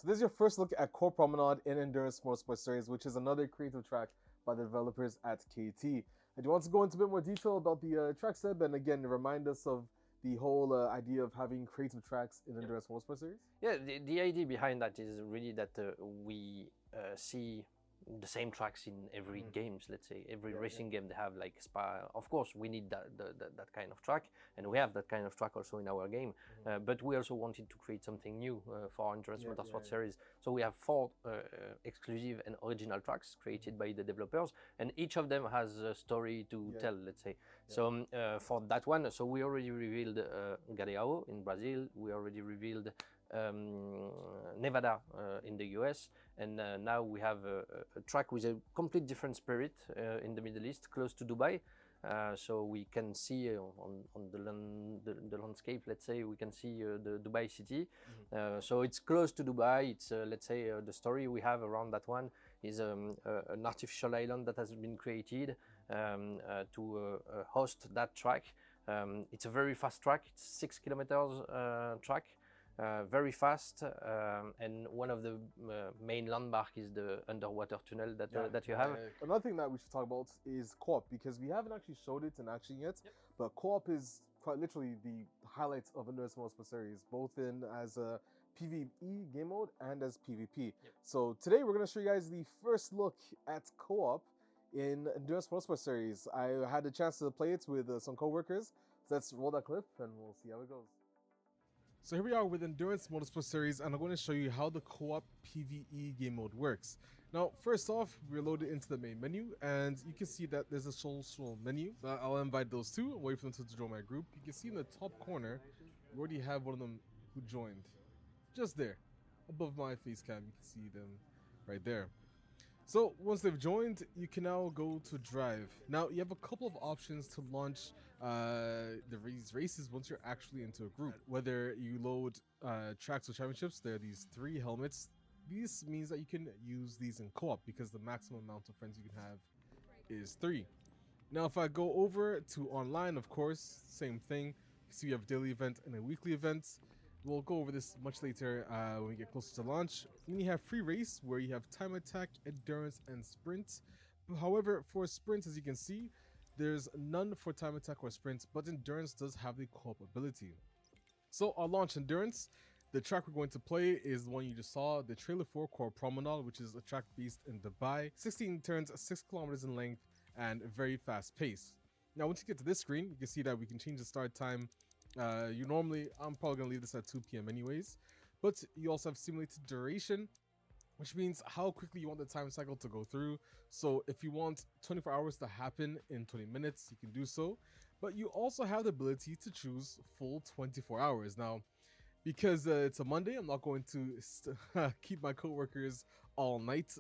So this is your first look at Core Promenade in Endurance Motorsport Series, which is another creative track by the developers at KT. And do you want to go into a bit more detail about the track, Seb, and again remind us of the whole idea of having creative tracks in Endurance Motorsport Series? Yeah, the idea behind that is really that we see the same tracks in every games. Let's say every racing game they have like Spa. Of course, we need that kind of track, and we have that kind of track also in our game. But we also wanted to create something new for our Endurance Motorsport Series. So we have 4 exclusive and original tracks created by the developers, and each of them has a story to tell. Let's say so for that one. So we already revealed Galeão in Brazil. We already revealed Nevada in the US, and now we have a track with a complete different spirit in the Middle East, close to Dubai. So we can see on the landscape, let's say, we can see the Dubai city. So it's close to Dubai. It's let's say the story we have around that one is an artificial island that has been created to host that track. It's a very fast track. It's 6 kilometers track. Very fast, and one of the main landmark is the underwater tunnel that you have. Another thing that we should talk about is co-op, because we haven't actually showed it in action yet, but co-op is quite literally the highlights of Endurance Motorsport Series, both in as a PvE game mode and as PvP. So today we're going to show you guys the first look at co-op in Endurance Motorsport Series. I had a chance to play it with some co-workers, so let's roll that clip and we'll see how it goes. So here we are with Endurance Motorsport Series, and I'm going to show you how the co-op PvE game mode works. Now, first off, we're loaded into the main menu, and you can see that there's a social menu. So I'll invite those two and wait for them to join my group. You can see in the top corner, we already have one of them who joined. Just there, above my face cam, you can see them right there. So once they've joined, you can now go to drive. Now you have a couple of options to launch these races once you're actually into a group. Whether you load tracks or championships, there are these 3 helmets. This means that you can use these in co-op because the maximum amount of friends you can have is 3. Now if I go over to online, of course, same thing. You see we have a daily event and a weekly event. We'll go over this much later when we get closer to launch. Then you have free race, where you have time attack, endurance, and sprint. However, for sprint, as you can see, there's none for time attack or sprint, but endurance does have the co-op ability. So I'll launch endurance. The track we're going to play is the one you just saw, the trailer for Core Promenade, which is a track based in Dubai. 16 turns, 6 kilometers in length, and very fast pace. Now, once you get to this screen, you can see that we can change the start time. I'm probably gonna leave this at 2 p.m. anyways, but you also have simulated duration, which means how quickly you want the time cycle to go through. So if you want 24 hours to happen in 20 minutes, you can do so, but you also have the ability to choose full 24 hours. Now, because it's a Monday, I'm not going to keep my co-workers all night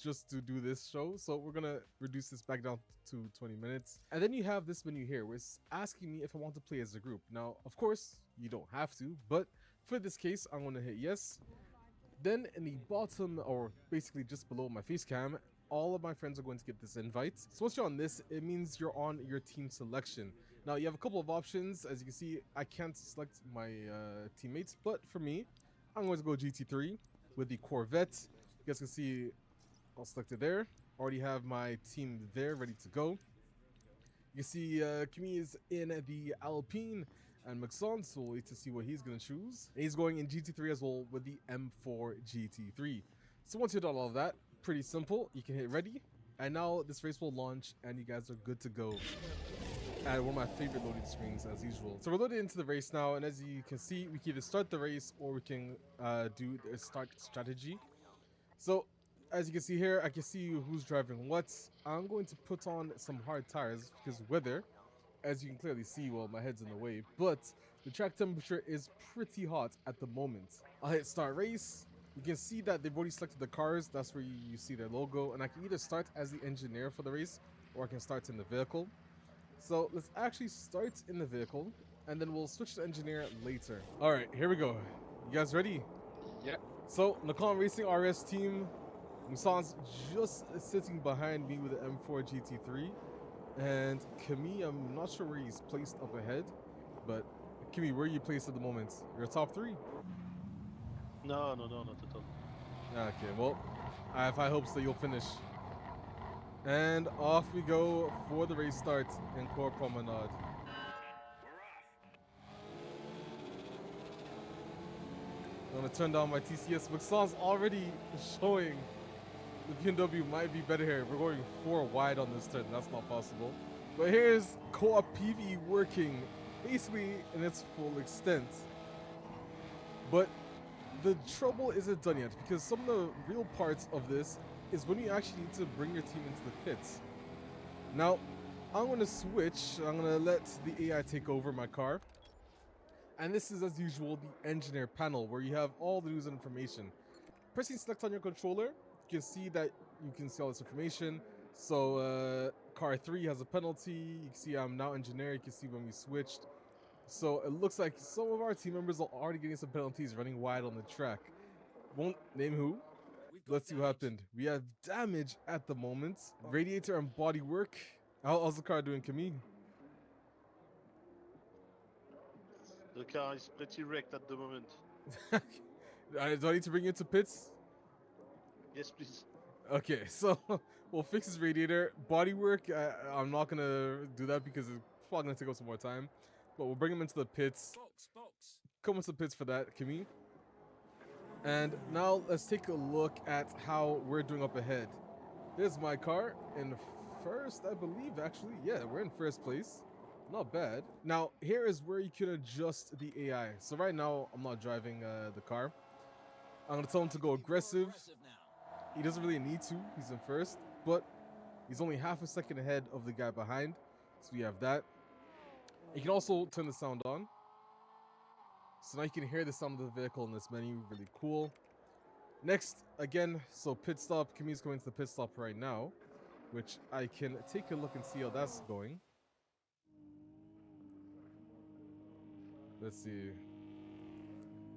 just to do this show. So we're going to reduce this back down to 20 minutes. And then you have this menu here where it's asking me if I want to play as a group. Now, of course, you don't have to, but for this case, I'm going to hit yes. Then in the bottom, or basically just below my face cam, all of my friends are going to get this invite. So once you're on this, it means you're on your team selection. Now you have a couple of options. As you can see, I can't select my teammates, but for me, I'm going to go GT3 with the Corvette. You guys can see I'll select it there. Already have my team there ready to go. You can see Kimi is in the Alpine and Maxon, so we'll wait to see what he's going to choose. And he's going in GT3 as well with the M4 GT3. So once you've done all of that, pretty simple, you can hit ready, and now this race will launch and you guys are good to go. And one of my favorite loading screens as usual. So we're loaded into the race now, and as you can see, we can either start the race or we can do the start strategy. So as you can see here, I can see who's driving what. I'm going to put on some hard tires because weather, as you can clearly see, well, my head's in the way, but the track temperature is pretty hot at the moment. I'll hit start race. You can see that they've already selected the cars. That's where you see their logo, and I can either start as the engineer for the race or I can start in the vehicle. So let's actually start in the vehicle and then we'll switch to engineer later. All right, here we go. You guys ready? Yeah. So Nacon Racing RS team, Musan's just sitting behind me with the M4 GT3, and Kimi, I'm not sure where he's placed up ahead, but Kimi, where are you placed at the moment? You're top 3? No, not at all. Okay, well, I have high hopes that you'll finish. And off we go for the race start in Core Promenade. I'm gonna turn down my TCS. Maxon's already showing the BMW might be better here. We're going 4 wide on this turn. That's not possible. But here's co-op PvE working basically in its full extent. But the trouble isn't done yet, because some of the real parts of this is when you actually need to bring your team into the pits. Now, I'm going to switch. I'm going to let the AI take over my car. And this is, as usual, the engineer panel, where you have all the news and information. Pressing select on your controller, you can see that you can see all this information. So, car 3 has a penalty. You can see I'm now engineer. You can see when we switched. So it looks like some of our team members are already getting some penalties running wide on the track. Won't name who. Let's see what happened. We have damage at the moment. Radiator and bodywork. How's the car doing, Camille? The car is pretty wrecked at the moment. Do I need to bring you to pits? Yes, please. Okay, so we'll fix his radiator. Bodywork, I'm not going to do that because it's probably going to take up some more time. But we'll bring him into the pits. Come into the pits for that, Camille. And now let's take a look at how we're doing up ahead. There's my car in first, I believe, actually. Yeah, we're in first place. Not bad. Now, here is where you can adjust the AI. So right now, I'm not driving the car. I'm going to tell him to go aggressive. He doesn't really need to. He's in first. But he's only half a second ahead of the guy behind. So we have that. You can also turn the sound on. So now you can hear the sound of the vehicle in this menu. Really cool. Next, again, so pit stop. Camille's going to the pit stop right now, which I can take a look and see how that's going. Let's see.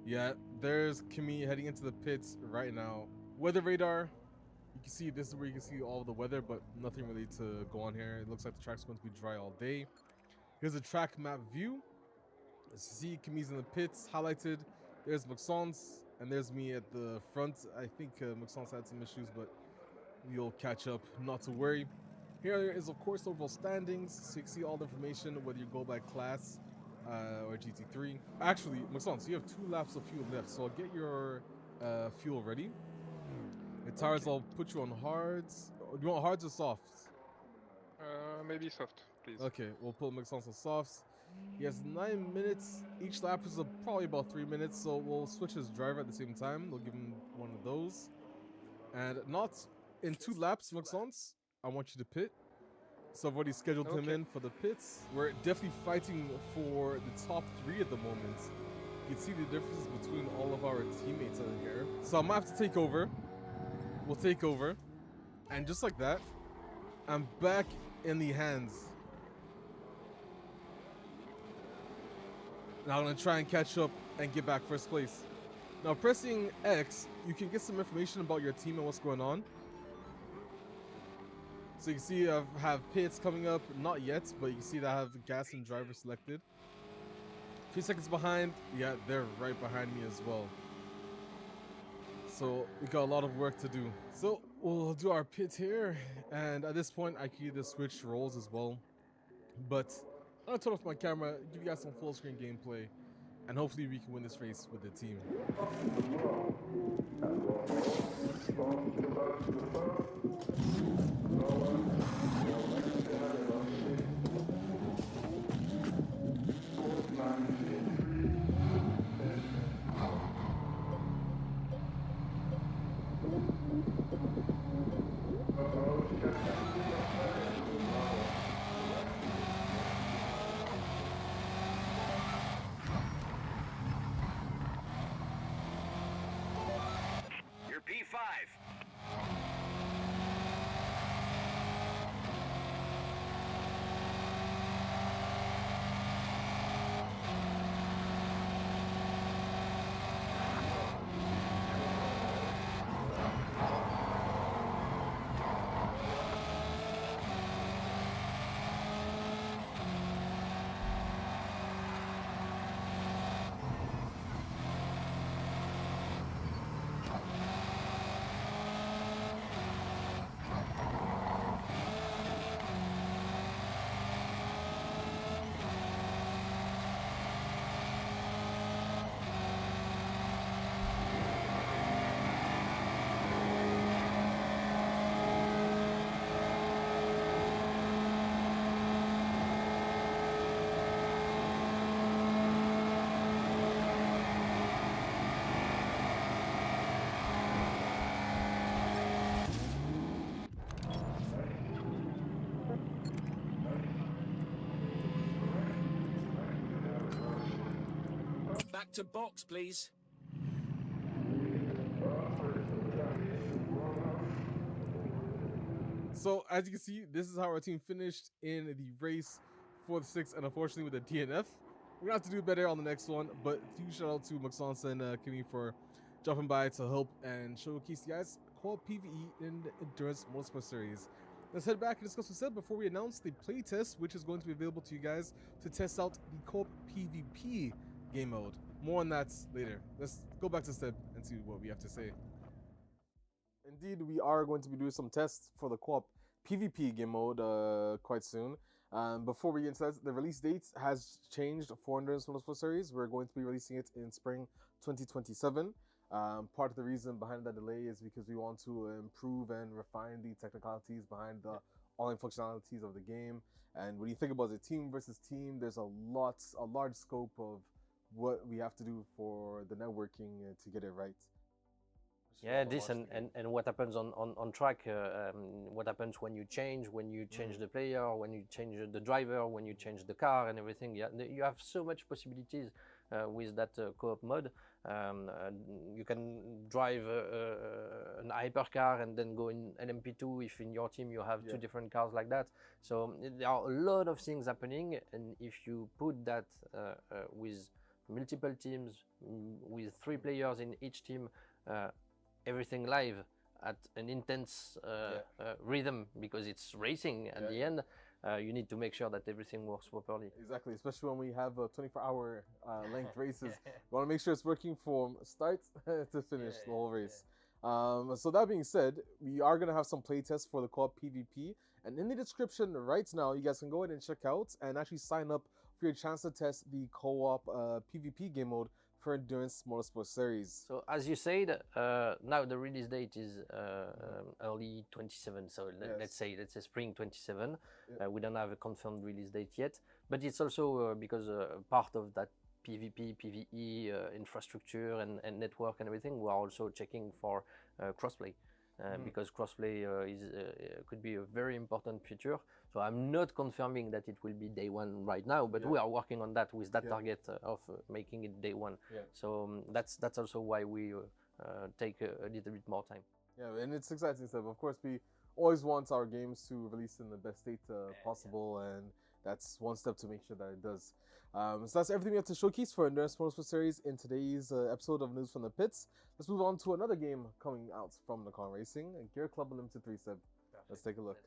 Yeah, there's Camille heading into the pits right now. Weather radar. You can see this is where you can see all the weather, but nothing really to go on here. It looks like the track's going to be dry all day. Here's a track map view. See Camille's in the pits, highlighted. There's Maxon's, and there's me at the front. I think Maxon's had some issues, but we'll catch up, not to worry. Here is, of course, overall standings, so you can see all the information, whether you go by class or GT3. Actually, Maxon, so you have 2 laps of fuel left, so I'll get your fuel ready. The tires, okay. I'll put you on hards. Do you want hards or softs? Maybe soft, please. Okay, we'll put Maxon's on softs. He has 9 minutes. Each lap is probably about 3 minutes, so we'll switch his driver at the same time. We'll give him one of those. And not in 2 laps, Maxon's, I want you to pit. So I've already scheduled him in for the pits. We're definitely fighting for the top 3 at the moment. You can see the differences between all of our teammates out here. So I'm gonna have to take over. We'll take over. And just like that, I'm back in the hands. Now I'm going to try and catch up and get back first place. Now pressing X, you can get some information about your team and what's going on. So you can see I have pits coming up, not yet, but you can see that I have gas and driver selected. 2 seconds behind, yeah, they're right behind me as well. So we got a lot of work to do. So we'll do our pit here, and at this point I can either switch roles as well. But I'll turn off my camera, give you guys some full screen gameplay, and hopefully we can win this race with the team. P5. Back to box, please. So as you can see, this is how our team finished in the race for the 6th, and unfortunately with the DNF. We're gonna have to do better on the next one, but huge shout out to Maxence and Kimmy for dropping by to help and showcase you guys co-op PvE in the Endurance Motorsport Series. Let's head back and discuss what's said before we announce the playtest, which is going to be available to you guys to test out the co-op PvP game mode. More on that later. Let's go back to Seb and see what we have to say. Indeed, we are going to be doing some tests for the co-op PvP game mode quite soon. Before we get into that, the release date has changed for Endurance Motorsport Series. We're going to be releasing it in spring 2027. Part of the reason behind that delay is because we want to improve and refine the technicalities behind the online functionalities of the game. And when you think about the team versus team, there's a large scope of what we have to do for the networking to get it right. Yeah, this and what happens on track, what happens when you change the player, when you change the driver, when you change the car and everything. Yeah, you have so much possibilities with that co-op mode. You can drive an hypercar and then go in LMP2 if in your team you have two different cars like that. So there are a lot of things happening, and if you put that with multiple teams, with 3 players in each team, everything live at an intense rhythm, because it's racing at the end, you need to make sure that everything works properly. Exactly, especially when we have 24-hour length races. We want to make sure it's working from start to finish the whole race. So that being said, we are going to have some playtests for the co-op PvP, and in the description right now, you guys can go ahead and check out and actually sign up for your chance to test the co-op PvP game mode for Endurance Motorsport Series. So as you said, now the release date is early 27. So let's say spring 27. We don't have a confirmed release date yet, but it's also because part of that PvP, PvE infrastructure and network and everything, we are also checking for crossplay. Because crossplay could be a very important feature. So I'm not confirming that it will be day 1 right now, but we are working on that with that target of making it day 1. So that's also why we take a little bit more time. Yeah, and it's exciting stuff. Of course, we always want our games to release in the best state possible, and that's one step to make sure that it does. So that's everything we have to showcase for Endurance Motorsport Series in today's episode of News from the Pits. Let's move on to another game coming out from Nacon Racing, Gear Club Unlimited 3 Seb. Let's take a look.